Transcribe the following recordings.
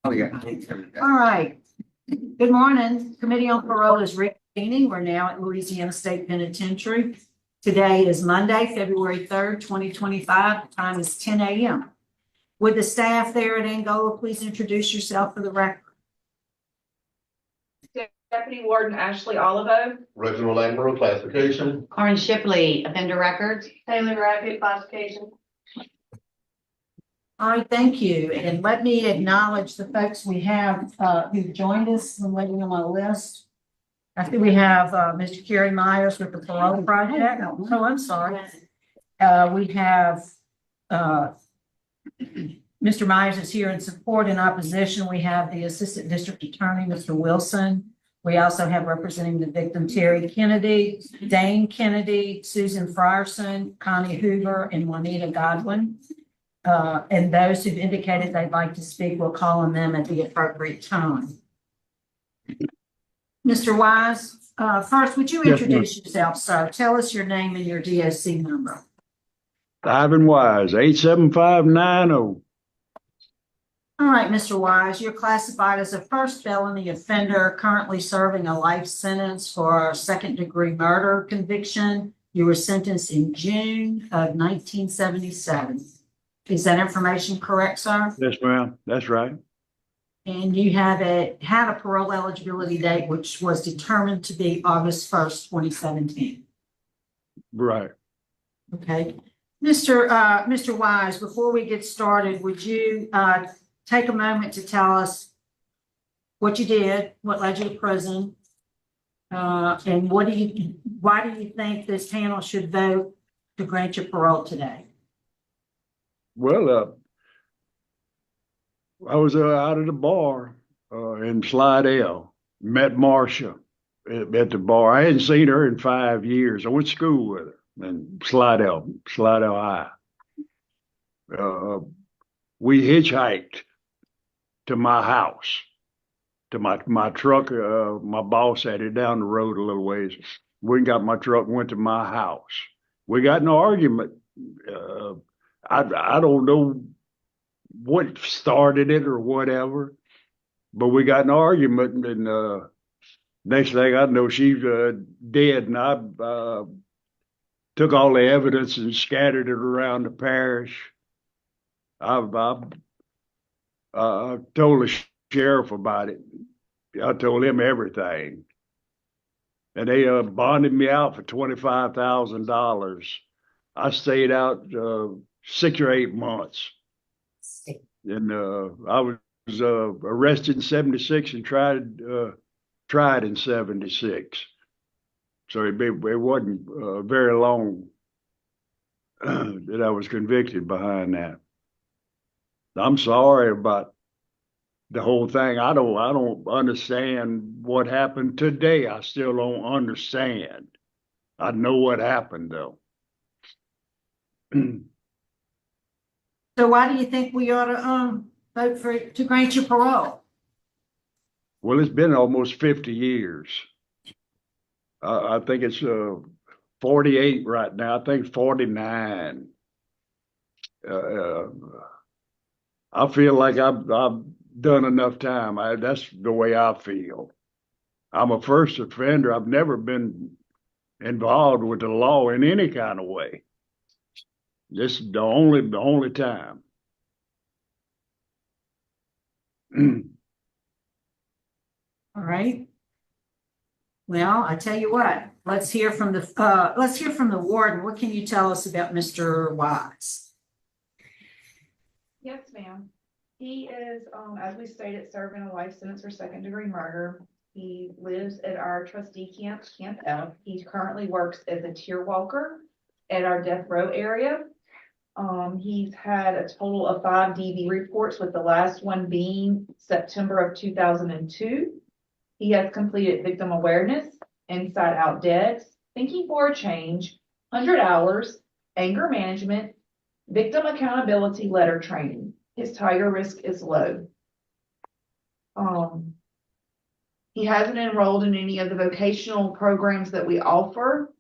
All right. Good morning. Committee on Parole is reconvening. We're now at Louisiana State Penitentiary. Today is Monday, February 3rd, 2025. The time is 10 a.m. Would the staff there at Angola please introduce yourself for the record? Deputy Warden Ashley Olivo. Reginald Admiral, classification. Corin Shipley, offender records. Taylor Rackett, classification. All right, thank you. And let me acknowledge the folks we have who've joined us and waiting on my list. I think we have Mr. Kerry Myers with the Parole Project. Oh, I'm sorry. We have Mr. Myers is here in support and opposition. We have the Assistant District Attorney, Mr. Wilson. We also have representing the victim, Terry Kennedy, Dane Kennedy, Susan Frierson, Connie Hoover, and Juanita Godwin. And those who've indicated they'd like to speak, we'll call on them at the appropriate time. Mr. Wise, first, would you introduce yourself, sir? Tell us your name and your DOC number. Ivan Wise, 87590. All right, Mr. Wise, you're classified as a first felony offender, currently serving a life sentence for a second-degree murder conviction. You were sentenced in June of 1977. Is that information correct, sir? Yes, ma'am. That's right. And you had a parole eligibility date, which was determined to be August 1st, 2017. Right. Okay. Mr. Wise, before we get started, would you take a moment to tell us what you did, what led you to prison, and why do you think this panel should vote to grant you parole today? Well, I was out at the bar in Slidell, met Marcia at the bar. I hadn't seen her in 5 years. I went to school with her in Slidell High. We hitchhiked to my house, to my truck. My boss had it down the road a little ways. We got my truck and went to my house. We got in an argument. I don't know what started it or whatever, but we got in an argument, and next thing I know, she's dead, and I took all the evidence and scattered it around the parish. I told the sheriff about it. I told him everything, and they bonded me out for $25,000. I stayed out 6 or 8 months, and I was arrested in 76 and tried in 76. So it wasn't very long that I was convicted behind that. I'm sorry about the whole thing. I don't understand what happened today. I still don't understand. I know what happened though. So why do you think we ought to vote to grant you parole? Well, it's been almost 50 years. I think it's 48 right now. I think 49. I feel like I've done enough time. That's the way I feel. I'm a first offender. I've never been involved with the law in any kind of way. This is the only time. All right. Well, I tell you what. Let's hear from the warden. What can you tell us about Mr. Wise? Yes, ma'am. He is, as we stated, serving a life sentence for second-degree murder. He lives at our trustee camp, Camp F. He currently works as a tier walker at our death row area. He's had a total of 5 DV reports, with the last one being September of 2002. He has completed victim awareness, inside out deaths, thinking for a change, 100 hours, anger management, victim accountability letter training. His tiger risk is low. He hasn't enrolled in any of the vocational programs that we offer.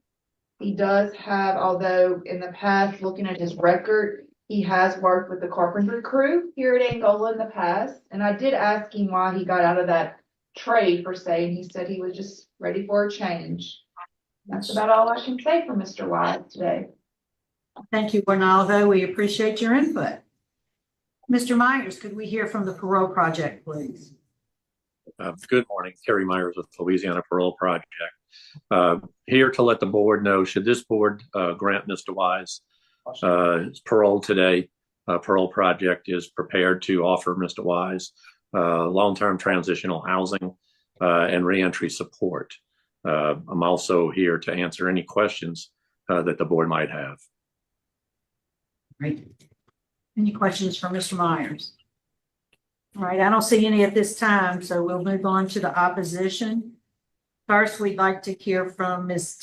He does have, although in the past, looking at his record, He has worked with the carpentry crew here at Angola in the past, and I did ask him why he got out of that trade per se, and he said he was just ready for a change. That's about all I can say for Mr. Wise today. Thank you, Ronaldo. We appreciate your input. Mr. Myers, could we hear from the parole project, please? Good morning, Terry Myers with Louisiana Parole Project. Here to let the board know, should this board grant Mr. Wise parole today, Parole Project is prepared to offer Mr. Wise long-term transitional housing and reentry support. I'm also here to answer any questions that the board might have. Great. Any questions for Mr. Myers? All right, I don't see any at this time, so we'll move on to the opposition. First, we'd like to hear from Ms.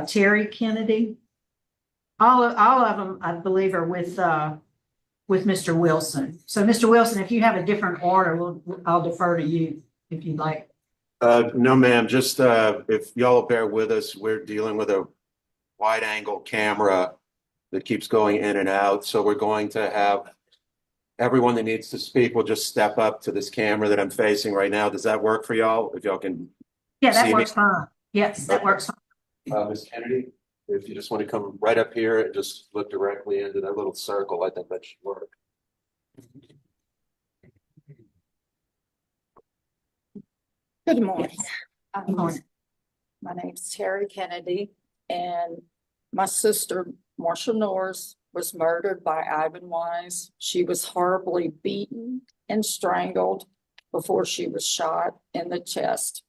Terry Kennedy. All of them, I believe, are with Mr. Wilson. So, Mr. Wilson, if you have a different order, I'll defer to you if you'd like. No, ma'am. Just if y'all bear with us, we're dealing with a wide angle camera that keeps going in and out. So we're going to have everyone that needs to speak will just step up to this camera that I'm facing right now. Does that work for y'all? If y'all can. Yeah, that see works me? fine. Yes, that works fine. Ms. Kennedy, if you just want to come right up here and just look directly into that little circle, I think that should work. Good morning. Good morning. My name's Terry Kennedy, and my sister, Marsha Norris, was murdered by Ivan Wise. She was horribly beaten and strangled before she was shot in the chest.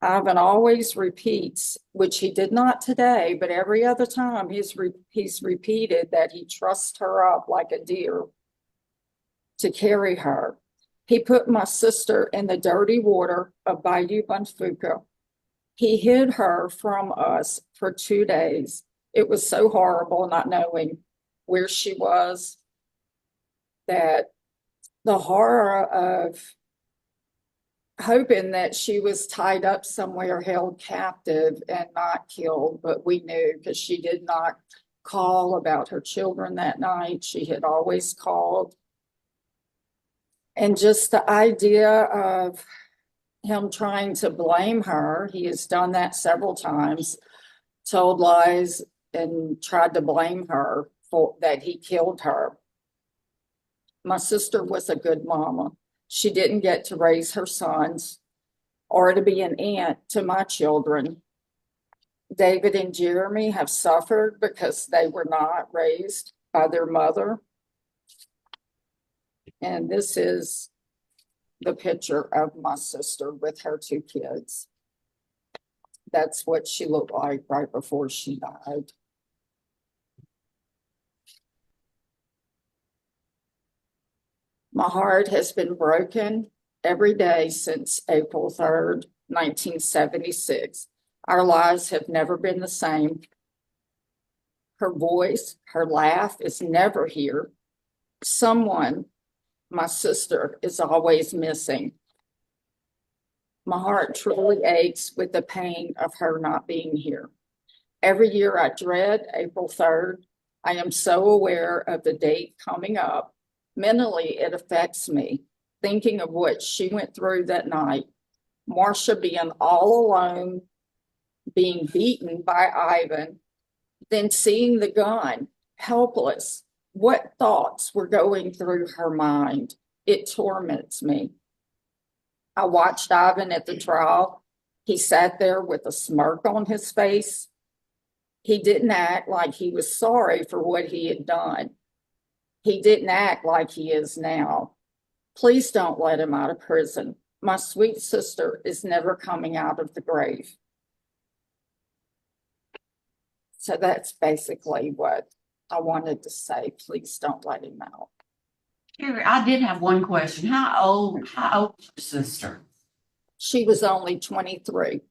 Ivan always repeats, which he did not today, but every other time he's repeated that he trusts her up like a deer to carry her. He put my sister in the dirty water of Bayou Bunfuka. He hid her from us for 2 days. It was so horrible not knowing where she was, that the horror of hoping that she was tied up somewhere, held captive and not killed, but we knew because she did not call about her children that night. She had always called. And just the idea of him trying to blame her, he has done that several times, told lies and tried to blame her for that he killed her. My sister was a good mama. She didn't get to raise her sons or to be an aunt to my children. David and Jeremy have suffered because they were not raised by their mother. And this is the picture of my sister with her 2 kids. That's what she looked like right before she died. My heart has been broken every day since April 3rd, 1976. Our lives have never been the same. Her voice, her laugh is never here. Someone, my sister, is always missing. My heart truly aches with the pain of her not being here. Every year I dread April 3rd. I am so aware of the date coming up. Mentally, it affects me, thinking of what she went through that night. Marsha being all alone, being beaten by Ivan, then seeing the gun, helpless. What thoughts were going through her mind? It torments me. I watched Ivan at the trial. He sat there with a smirk on his face. He didn't act like he was sorry for what he had done. He didn't act like he is now. Please don't let him out of prison. My sweet sister is never coming out of the grave. So that's basically what I wanted to say. Please don't let him out. Terry, I did have one question. How old is your sister? She was only 23.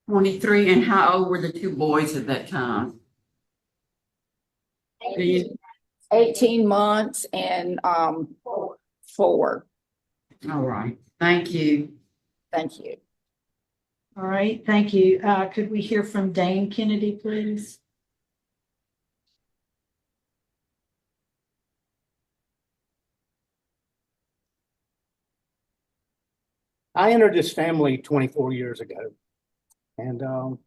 23, and how old were the 2 boys at that time? 18 months and 4. All right, thank you. Thank you. All right, thank you. Could we hear from Dane Kennedy, please? I entered this family 24 years ago. And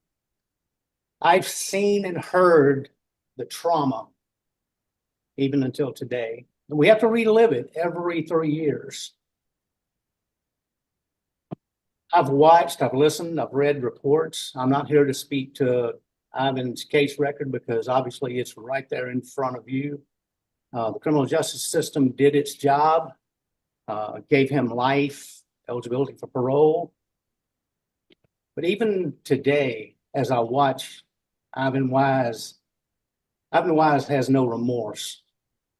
I've seen and heard the trauma even until today. And we have to relive it every 3 years. I've watched, I've listened, I've read reports. I'm not here to speak to Ivan's case record because obviously it's right there in front of you. The criminal justice system did its job, gave him life, eligibility for parole. But even today, as I watch Ivan Wise has no remorse.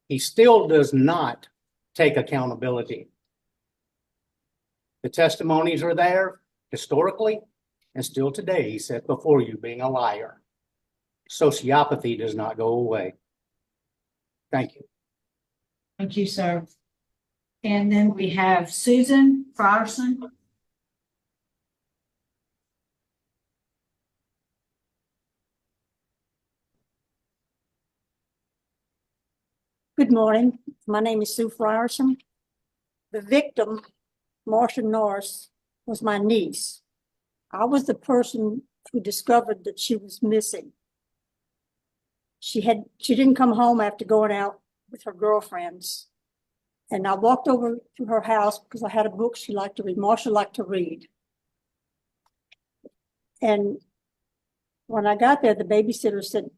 He still does not take accountability. The testimonies are there historically, and still today he sat before you being a liar. Sociopathy does not go away. Thank you. Thank you, sir. And then we have Susan Frierson. Good morning. My name is Sue Frierson. The victim, Marsha Norris, was my niece. I was the person who discovered that she was missing. She didn't come home after going out with her girlfriends. And I walked over to her house because I had a book she liked to read. Marsha liked to read. And when I got there, the babysitter said,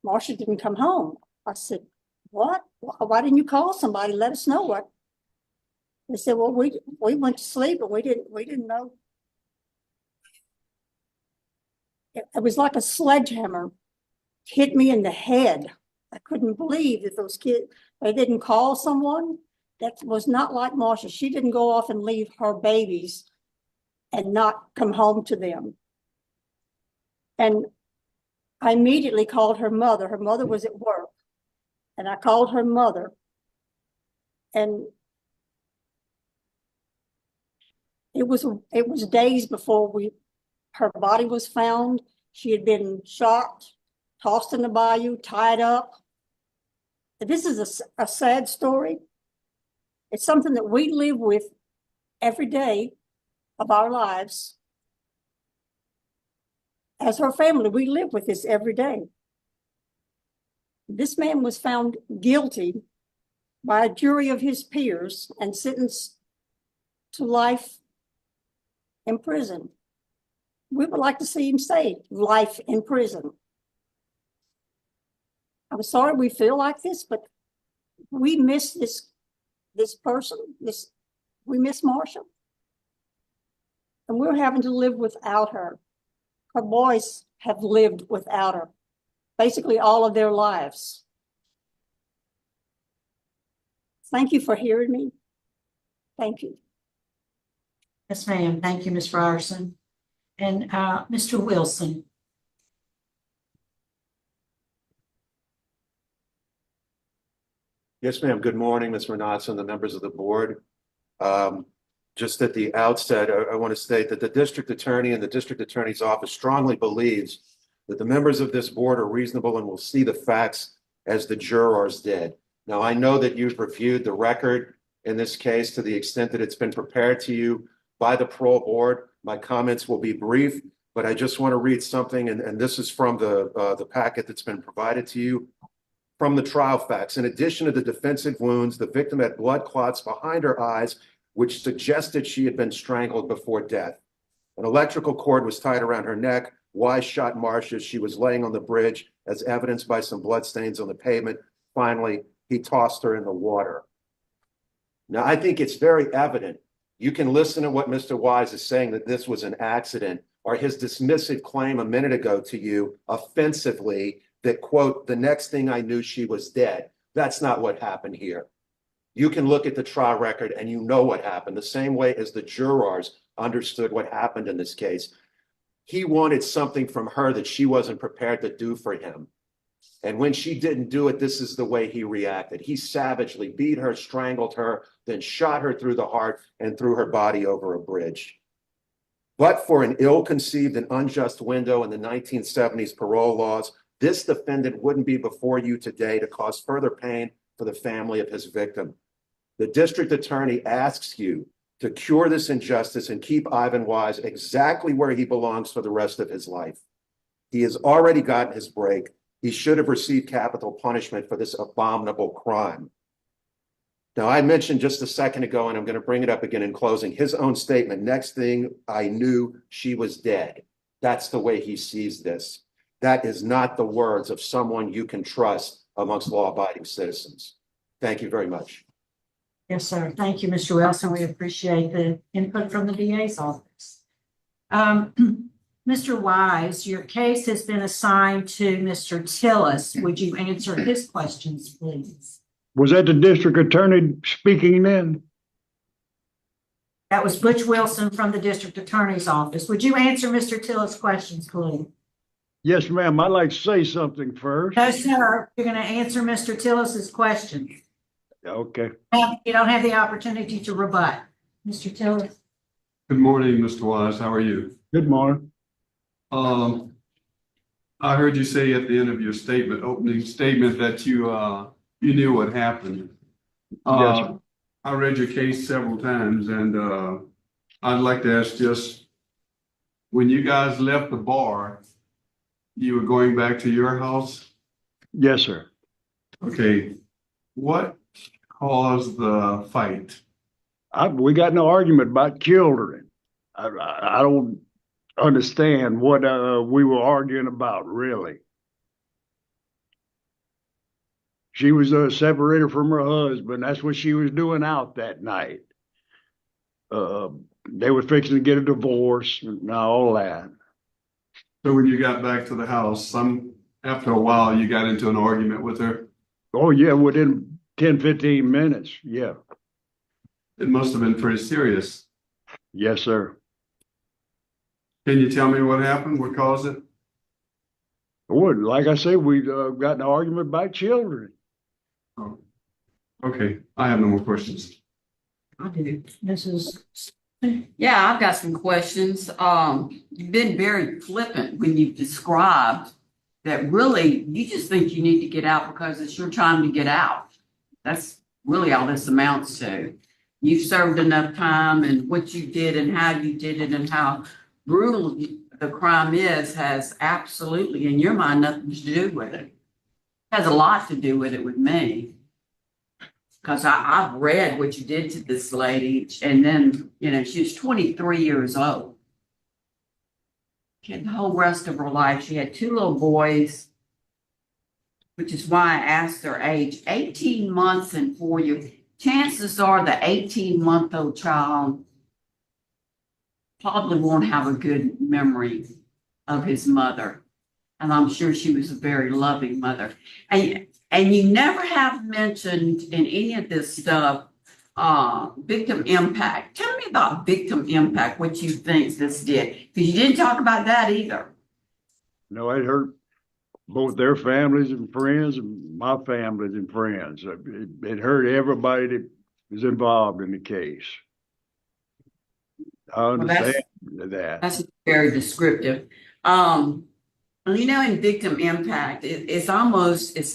Marsha didn't come home. I said, what? Why didn't you call somebody? Let us know what. They said, well, we went to sleep and we didn't know. It was like a sledgehammer hit me in the head. I couldn't believe that those kids, they didn't call someone. That was not like Marsha. She didn't go off and leave her babies and not come home to them. And I immediately called her mother. Her mother was at work. And I called her mother, and it was days before her body was found. She had been shot, tossed in the bayou, tied up. This is a sad story. It's something that we live with every day of our lives. As her family, we live with this every day. This man was found guilty by a jury of his peers and sentenced to life in prison. We would like to see him say life in prison. I'm sorry we feel like this, but we miss this person. We miss Marsha. And we're having to live without her. Her boys have lived without her basically all of their lives. Thank you for hearing me. Thank you. Yes, ma'am. Thank you, Ms. Frierson. And Mr. Wilson. Yes, ma'am. Good morning, Ms. Renatz and the members of the board. Just at the outset, I want to state that the district attorney and the district attorney's office strongly believes that the members of this board are reasonable and will see the facts as the jurors did. Now, I know that you've reviewed the record in this case to the extent that it's been prepared to you by the parole board. My comments will be brief, but I just want to read something, and this is from the packet that's been provided to you. From the trial facts, in addition to the defensive wounds, the victim had blood clots behind her eyes, which suggested she had been strangled before death. An electrical cord was tied around her neck. Wise shot Marsha as she was laying on the bridge, as evidenced by some bloodstains on the pavement. Finally, he tossed her in the water. Now, I think it's very evident. You can listen to what Mr. Wise is saying, that this was an accident, or his dismissive claim a minute ago to you offensively that, quote, the next thing I knew she was dead. That's not what happened here. You can look at the trial record and you know what happened, the same way as the jurors understood what happened in this case. He wanted something from her that she wasn't prepared to do for him. And when she didn't do it, this is the way he reacted. He savagely beat her, strangled her, then shot her through the heart and threw her body over a bridge. But for an ill-conceived and unjust window in the 1970s parole laws, this defendant wouldn't be before you today to cause further pain for the family of his victim. The district attorney asks you to cure this injustice and keep Ivan Wise exactly where he belongs for the rest of his life. He has already gotten his break. He should have received capital punishment for this abominable crime. Now, I mentioned just a second ago, and I'm going to bring it up again in closing, his own statement, next thing I knew, she was dead. That's the way he sees this. That is not the words of someone you can trust amongst law-abiding citizens. Thank you very much. Yes, sir. Thank you, Mr. Wilson. We appreciate the input from the DA's office. Mr. Wise, your case has been assigned to Mr. Tillis. Would you answer his questions, please? Was that the district attorney speaking then? That was Butch Wilson from the district attorney's office. Would you answer Mr. Tillis' questions, please? Yes, ma'am. I'd like to say something first. No, sir. You're going to answer Mr. Tillis's questions. Okay. You don't have the opportunity to rebut. Mr. Tillis. Good morning, Mr. Wise. How are you? Good morning. I heard you say at the end of your statement, opening statement, that you knew what happened. Yes. I read your case several times, and I'd like to ask just, when you guys left the bar, you were going back to your house? Yes, sir. Okay. What caused the fight? We got in an argument about children. I don't understand what we were arguing about, really. She was separated from her husband. That's what she was doing out that night. They were fixing to get a divorce and all that. So when you got back to the house, after a while, you got into an argument with her? Oh, yeah, within 10, 15 minutes. Yeah. It must have been pretty serious. Yes, sir. Can you tell me what happened? What caused it? Well, like I say, we got in an argument about children. Oh, okay. I have no more questions. I do. Mrs. Yeah, I've got some questions. You've been very flippant when you've described that really you just think you need to get out because it's your time to get out. That's really all this amounts to. You've served enough time, and what you did and how you did it and how brutal the crime is has absolutely, in your mind, nothing to do with it. It has a lot to do with it with me. Because I've read what you did to this lady, and then, she was 23 years old. She had the whole rest of her life. She had 2 little boys, which is why I asked their age, 18 months and 4 years. Chances are the 18-month-old child probably won't have a good memory of his mother. And I'm sure she was a very loving mother. And you never have mentioned in any of this stuff, victim impact. Tell me about victim impact, what you think this did. Because you didn't talk about that either. No, it hurt both their families and friends and my families and friends. It hurt everybody that was involved in the case. I understand that. That's very descriptive. In victim impact, it's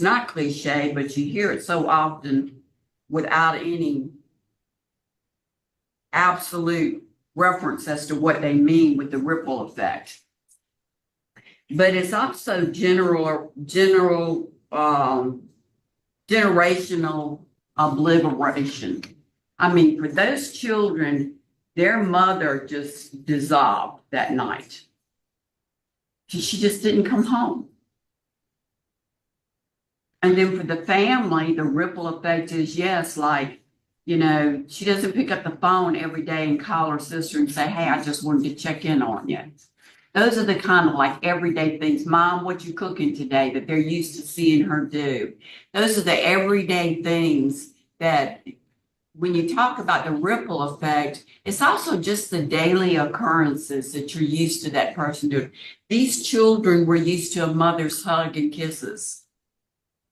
not cliche, but you hear it so often without any absolute reference as to what they mean with the ripple effect. But it's also generational obliteration. I mean, for those children, their mother just dissolved that night. She just didn't come home. And then for the family, the ripple effect is, yes, she doesn't pick up the phone every day and call her sister and say, hey, I just wanted to check in on you. Those are the kind of everyday things. Mom, what you cooking today, that they're used to seeing her do. Those are the everyday things that when you talk about the ripple effect, it's also just the daily occurrences that you're used to that person doing. These children were used to a mother's hug and kisses.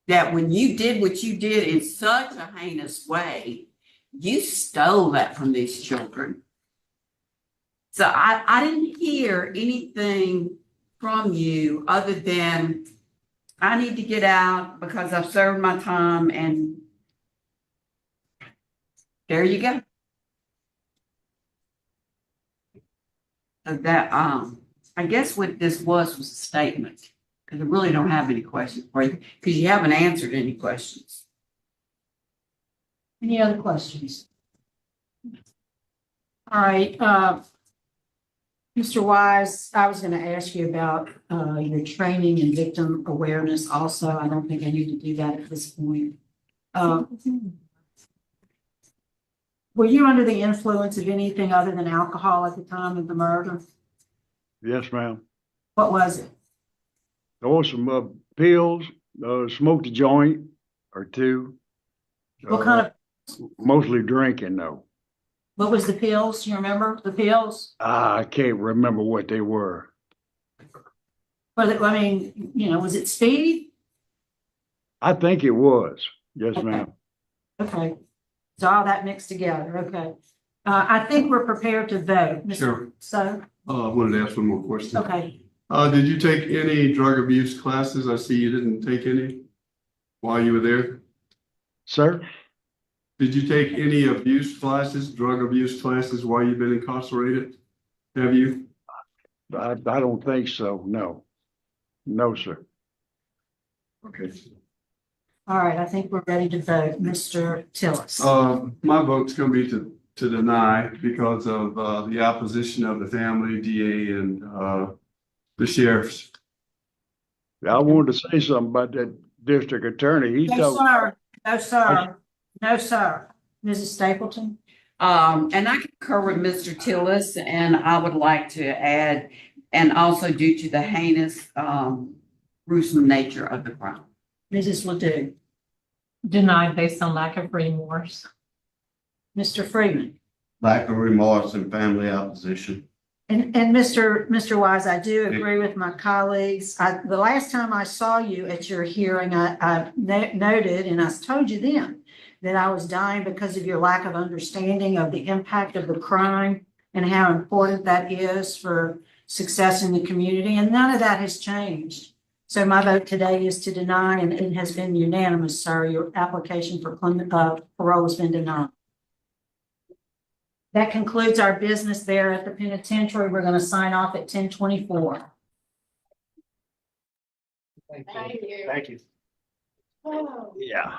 That when you did what you did in such a heinous way, you stole that from these children. So I didn't hear anything from you other than I need to get out because I've served my time, and there you go. that, I guess what this was a statement, because I really don't have any questions for you, because you haven't answered any questions. Any other questions? All right, Mr. Wise, I was gonna ask you about, your training and victim awareness also. I don't think I need to do that at this point. Were you under the influence of anything other than alcohol at the time of the murder? Yes, ma'am. What was it? There was some pills, smoked a joint or two. What kind of, Mostly drinking though. what was the pills? You remember the pills? I can't remember what they were. Was it, I mean, was it speed? I think it was. Yes, Okay. ma'am. Okay, so all that mixed together, okay. I think we're prepared to vote. Mr. Sure. So, I wanted to ask one more question. okay, Did you take any drug abuse classes? I see you didn't take any while you were there. Sir? Did you take any abuse classes, drug abuse classes while you've been incarcerated? Have you? I don't think so. No. No, sir. Okay. all right, I think we're ready to vote. Mr. Tillis. My vote's gonna be to deny because of the opposition of the family, DA and the sheriffs. I wanted to say something about that district attorney. He No, told, sir, no, sir, no, sir. Mrs. Stapleton? And I concur with Mr. Tillis, and I would like to add, and also due to the heinous, gruesome nature of the crime. Mrs. Ledoux? Denied based on lack of remorse. Mr. Freeman? Lack of remorse and family opposition. And Mr. Wise, I do agree with my colleagues. The last time I saw you at your hearing, I noted, and I told you then, that I was dying because of your lack of understanding of the impact of the crime and how important that is for success in the community, and none of that has changed. So my vote today is to deny, and it has been unanimous, sir. Your application for parole has been denied. That concludes our business there at the penitentiary. We're going to sign off at 10:24. Thank you. yeah.